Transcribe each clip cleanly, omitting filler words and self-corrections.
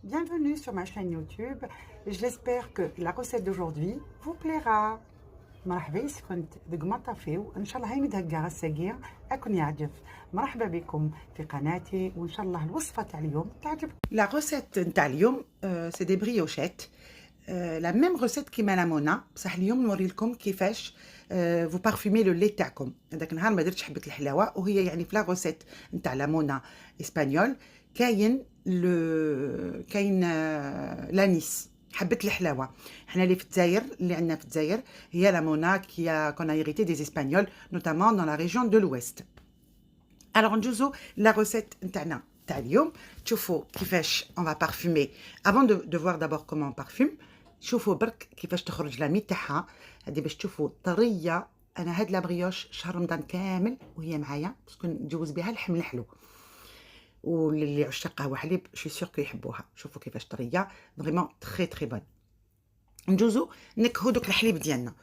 Bienvenue sur ma chaîne YouTube. J'espère que la recette d'aujourd'hui vous plaira. مرحبا يسكن دقما طافيو ان شاء الله هاي مدهقة الساقية اكون يعجب. مرحبا بكم في قناتي وان شاء الله الوصفة تاع اليوم تعجبكم. لا recette تاع اليوم سي دي بريوشيت لا ميم recette كيما لا مونا بصح اليوم نوري لكم كيفاش فو بارفومي لو لي تاعكم. هذاك النهار ما درتش حبة الحلاوة وهي يعني في لا recette نتاع لا مونا اسبانيول كاين لانيس حبة الحلاوة. حنا اللي في الجزائر اللي عندنا في الجزائر هي لا مونا كون ا هيريتي دي اسبانيول نوتامون دون لا ريجيون دو لويست. الوغ ندوزو لا روسيت نتاعنا تاع اليوم. تشوفوا كيفاش اون فا بارفومي افون دو فوار دابور كومون بارفوم. شوفوا برك كيفاش تخرج لامي تاعها هذه باش تشوفوا طريه. انا هاد لا بريوش شهر رمضان كامل وهي معايا باسكو ندوز بها اللحم الحلو، واللي عشاق قهوه حليب شي سيغ كو يحبوها. شوفوا كيفاش طريه فريمون تري تري بون. ندوزو نكهو دوك الحليب ديالنا.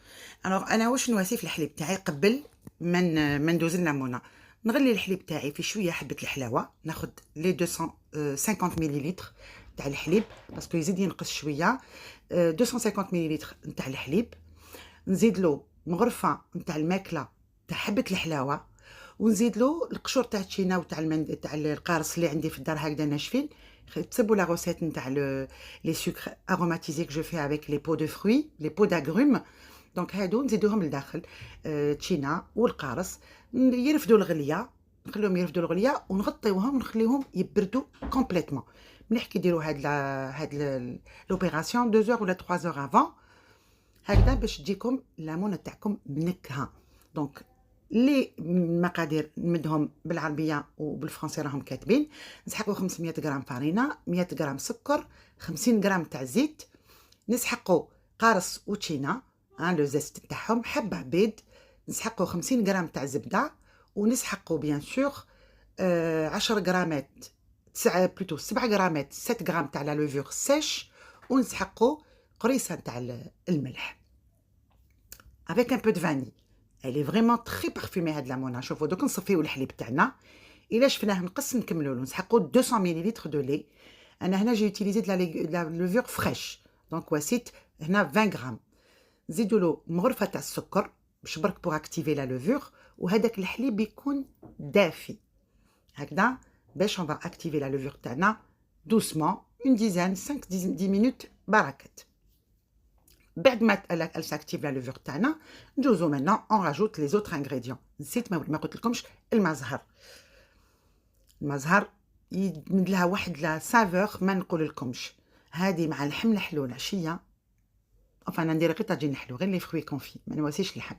الوغ انا واش نواسي في الحليب تاعي قبل ما ندوز الليمونه. نغلي الحليب تاعي في شويه حبه الحلاوه، ناخذ لي 250 مليلتر تاع الحليب باسكو يزيد ينقص شويه. 250 مليلتر نتاع الحليب، نزيد له مغرفه نتاع الماكله تاع حبه الحلاوه، ونزيد له القشور تاع التشينا وتاع تاع القارص اللي عندي في الدار هكذا ناشفين. تسبوا لا روسيت نتاع لي سكر اروماتيزي كو جو في افيك لي بو دو فروي لي بو داغروم. دونك هادو نزيدوهم لداخل التشينا والقارص، يرفدوا الغليه، نخليهم يرفدوا الغليه ونغطيوهم ونخليهم يبردوا كومبليتوم. مليح كي ديروا هاد لوبيراسيون 2 اور ولا 3 اور افون هكذا باش تجيكم الليمونه تاعكم بنكهه. دونك لي المقادير نمدهم بالعربيه وبالفرنسي راهم كاتبين. نسحقوا 500 غرام فارينه، 100 غرام سكر، 50 غرام تاع زيت. نسحقوا قارص وتشينا لو زيست تاعهم، حبه بيض. نسحقوا 50 غرام تاع زبده، ونسحقوا بيان سور 10 غرامات 7 غرامات 7 غرام تاع لا لوفور سيش، ونسحقوا قريصه تاع الملح avec un peu de vanille. Elle est vraiment très parfumée هاد لامونا. شوفوا دوك نصفيو الحليب تاعنا، الا شفناه نقص نكملوا له. نسحقوا 200 مليلتر دو لي. انا هنا جي يوتيليزي لا لوفور فريش دونك واسيت هنا 20 غرام. نزيدوا له مغرفه تاع السكر باش برك بوغ اكتيفي لا لوفور، وهذاك الحليب يكون دافي هكذا باش اون فا اكتيفي لا لوفور تاعنا دوسمون اون ديزان 5 10 مينوت بركات. بعد ما elle s'active la levure تاعنا ندوزو maintenant on rajoute les autres ingrédients. نسيت ما قلت لكمش المزهر. المزهر يمد لها واحد لا سافور ما نقول لكمش. هذه مع اللحم الحلو العشيه انا ندير غير طاجين حلو غير لي فروي كونفي ما نواسيش اللحم.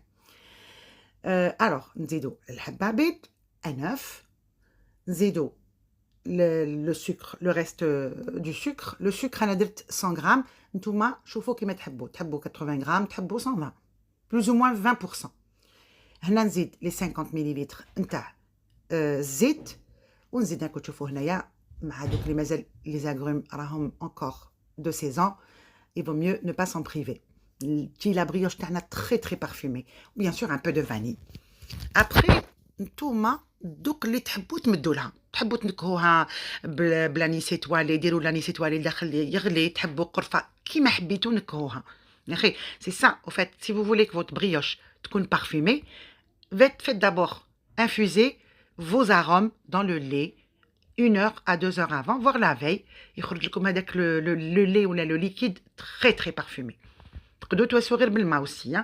الوغ نزيدو الحبه بيض ان اوف، نزيدو le sucre, le reste du sucre. Le sucre انا درت 100 غرام. نتوما شوفوا كيما تحبوا 80 غرام تحبوا 120 بلوز او موان 20%. هنا نزيد لي 50 مليلتر نتاع الزيت، ونزيد هاكا تشوفوا هنايا مع دوك اللي مازال لي زاغروم راهم انكور دو سيزون. il vaut mieux ne pas s'en priver. تجي لا بريوش تاعنا تري تري بارفومي وبيان سور ان بو دو فاني. ابري نتوما دوك اللي تحبوا تمدوا لها، تحبوا تنكهوها بلانيس ايطوالي ديروا لانيس ايطوالي داخل يغلي، تحبوا قرفه كيما حبيتوا نكهوها يا اخي. سي سا او فات سي فو فولي كو فوت بريوش تكون بارفومي faites d'abord infuser vos arômes dans le lait 1 heure à 2 heures avant, voire la veille. يخرج لكم هذاك le lait ولا le liquide très très parfumé. تقدروا تواسوا غير بالماء aussi.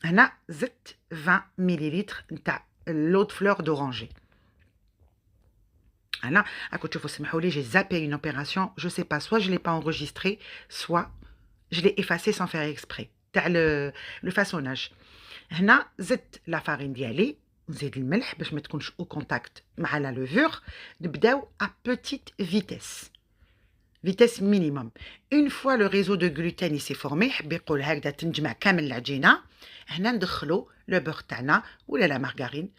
هنا زدت 20 مليلتر نتاع لو دو فلور دورانجي. هنا راكم تشوفوا سمحوا لي جي زابي une opération je sais pas soit je l'ai pas enregistré soit je l'ai effacé sans faire exprès تاع لو فاسوناج. هنا زدت لا فارين ديالي، نزيد الملح باش ما تكونش او كونتاكت مع لا لوفور. نبداو ا بوتيت فيتيس مينيموم. اون فوا لو ريزو دو غلوتين سي فورمي، حب يقول هكذا تنجمع كامل العجينه. هنا ندخلو لو بور تاعنا ولا لا مارغارين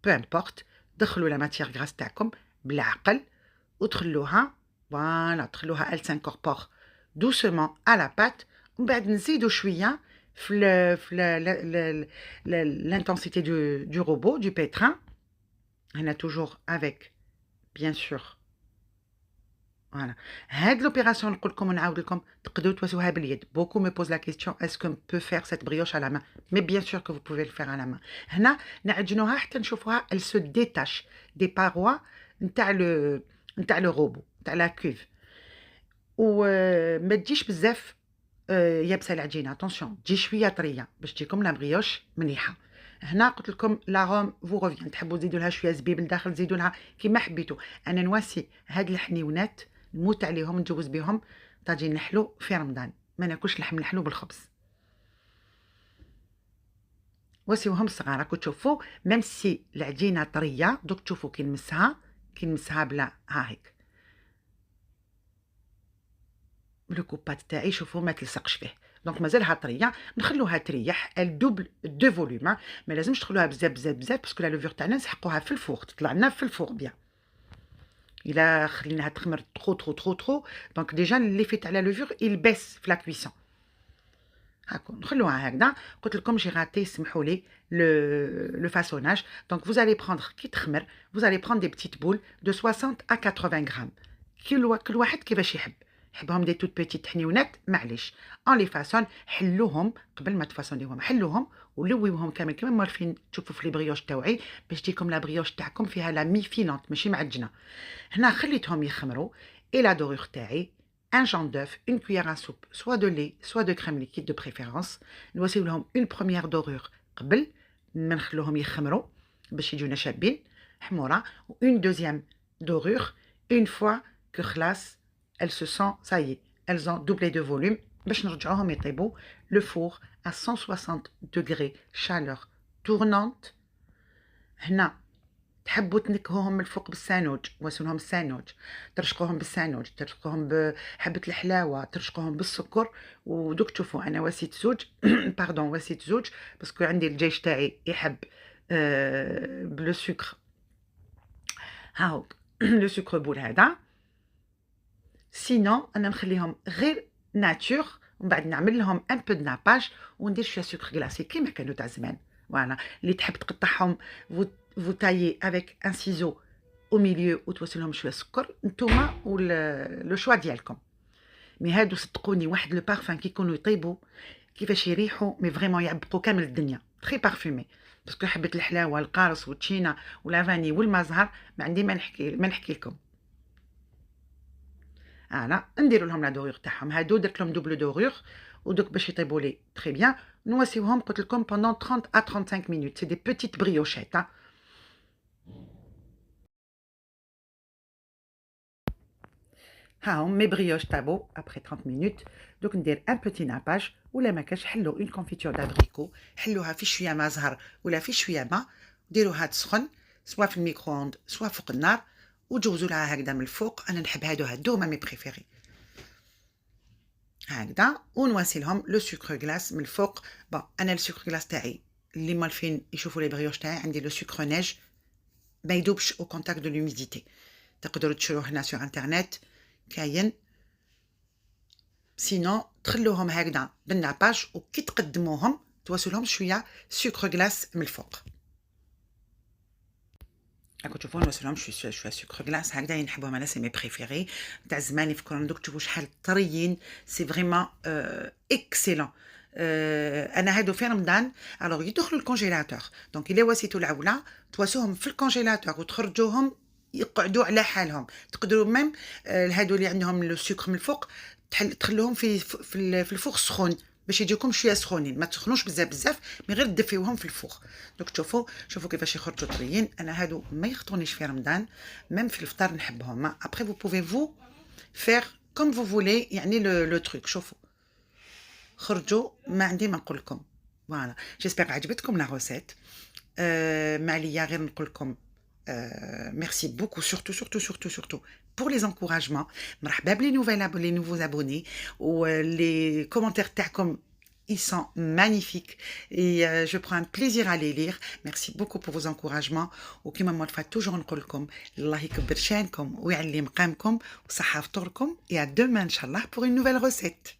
بو امبورت. دخلوا لا ماتيير غراس تاعكم بالعقل وتخلوها فوالا، تخلوها ال سانكوربور دوسمون على لا بات. ومن بعد نزيدو شويه l'intensité du robot, du pétrin. On a toujours avec, bien sûr, Voilà. هاد l'opération نقول لكم ونعاود لكم تقدروا تواسوها باليد. Beaucoup me posent la question est-ce qu'on peut faire cette brioche à la main? Mais bien sûr que vous pouvez le faire à la main. هنا نعجنوها حتى نشوفوها elle se détache des parois نتاع لو روبو نتاع لا كوف. وما تجيش بزاف يابسه العجينه اتونسيون تجي شويه طريه باش تجيكم لا بريوش مليحه. هنا قلت لكم لاغوم فو روفيان تحبوا تزيدوا لها شويه زبيب لداخل زيدوا لها كيما حبيتوا. انا نواسي هاد الحنيونات نموت عليهم نجوز بهم طاجين نحلو في رمضان ما ناكلش لحم نحلو بالخبز. واسيوهم صغار راكم تشوفوا ميم سي العجينه طريه دوك تشوفوا كي نمسها بلا ها هيك لو كوبات تاعي شوفوا ما تلصقش فيه. دونك مازالها طريه نخلوها تريح الدوبل دو فوليوم. ما لازمش تخلوها بزاف بزاف بزاف باسكو لا لوفور تاعنا نسحقوها في الفوغ تطلع لنا في الفوغ بيان. الا خليناها تخمر ترو دونك ديجا ليفي تاع لا لوفور يلبس في لا كويسون. هاكو نخلوها هكذا. قلت لكم جي غاتي سمحوا لي le façonnage. Donc vous allez prendre كي تخمر vous allez prendre des petites boules de 60 à 80 grammes. كل واحد كيفاش يحبهم دي توت بيتيت حنيونات معليش اون لي فاسون. حلوهم قبل ما تفاسونيهم حلوهم ولويوهم كامل كما مالفين تشوفوا في لي بريوش تاوعي باش تجيكم لا بريوش تاعكم فيها لا مي فيلونت ماشي معجنه. هنا خليتهم يخمروا اي لا دورور تاعي un jaune d'œuf, une cuillère à soupe, soit de lait, soit de crème liquide de préférence. نواسيو لهم une première dorure قبل ما نخلوهم يخمروا باش يجونا شابين حموره و une deuxième dorure une fois que خلاص elles se sentent ça y est elles ont doublé de volume باش نرجعوهم يطيبوا. Le four à 160 degrés chaleur tournante. هنا تحبوا تنكهوهم من الفوق بالسانوج واسولهم السانوج ترشقوهم بالسانوج ترشقوهم بحبة الحلاوة ترشقوهم بالسكر. ودوك تشوفوا انا واسيت زوج باردون واسيت زوج باسكو عندي الجيش تاعي يحب بلو سكر هاو لو سكر بول هذا. سينون انا نخليهم غير ناتور ومن بعد نعمل لهم ان بو د ناباج وندير شويه سكر غلاسي كيما كانوا تاع زمان. فوالا اللي تحب تقطعهم vous taillez avec un ciseau au milieu وتوصلهم شويه سكر نتوما لو شوا ديالكم. مي هادو صدقوني واحد لو بارفان كي يكونوا يطيبوا كيفاش يريحوا مي فريمون يعبقوا كامل الدنيا تري بارفومي باسكو حبه الحلاوه القارص والتشينا والافاني والمزهر ما عندي ما نحكي لكم. انا نديروا لهم لا دورور تاعهم هادو درت لهم دوبل دورور ودوك باش يطيبوا لي تري بيان نواسيوهم قلت لكم pendant 30 à 35 minutes. C'est des petites briochettes hein. هاهم مي بريوش تابو ابري 30 مينوت. دوك ندير ان بوتي ناباج ولا ما كاش حلو اون كونفيتور دابريكو حلوها في شويه ما زهر ولا في شويه ما ديروها تسخن سوا في الميكرووند سوا فوق النار وتجوزوا لها هكذا من الفوق. انا نحب هادو هما مي بريفيري هكذا ونواسيلهم لو سكر غلاس من الفوق. بون انا السكر غلاس تاعي اللي مالفين يشوفوا لي بريوش تاعي عندي لو سكر نيج ما يدوبش او كونتاكت دو لوميديتي. تقدروا تشروه هنا سور انترنت كاين. سينون تخلوهم هكذا بالناباج وكي تقدموهم تواسلهم شويه سكر غلاس من الفوق. راكم تشوفوا نوصلهم شويه سكر غلاس هكذا نحبهم انا سي مي بريفيري تاع زمان يفكرون دوك تشوفوا شحال طريين سي فريمون اكسيلون. انا هادو في رمضان الوغ يدخلوا الكونجيلاتور دونك الا واسيتوا العوله تواسوهم في الكونجيلاتور وتخرجوهم يقعدوا على حالهم. تقدروا ميم هادو اللي عندهم لو سكر من الفوق تخلوهم في الفوق سخون باش يجيكم شويه سخونين ما تسخنوش بزاف مي غير تدفيوهم في الفوق. دوك شوفوا كيفاش يخرجوا طريين. انا هادو ما يخطونيش في رمضان ميم في الفطار نحبهم. ابري فو بوفي فو فير كوم فو فولي يعني لو تروك. شوفوا خرجوا ما عندي ما نقول لكم. فوالا جيسبر عجبتكم لا روسيت. ما عليا غير نقول لكم merci beaucoup surtout pour les encouragements. مرحبا بلي nouveaux abonnés ou les commentaires تاعكم ils sont magnifiques et je prends un plaisir à les lire. Merci beaucoup pour vos encouragements وكما مرة toujours نقول لكم الله يكبر شانكم ويعلي مقامكم وصحة فطوركم et à demain inchallah pour une nouvelle recette.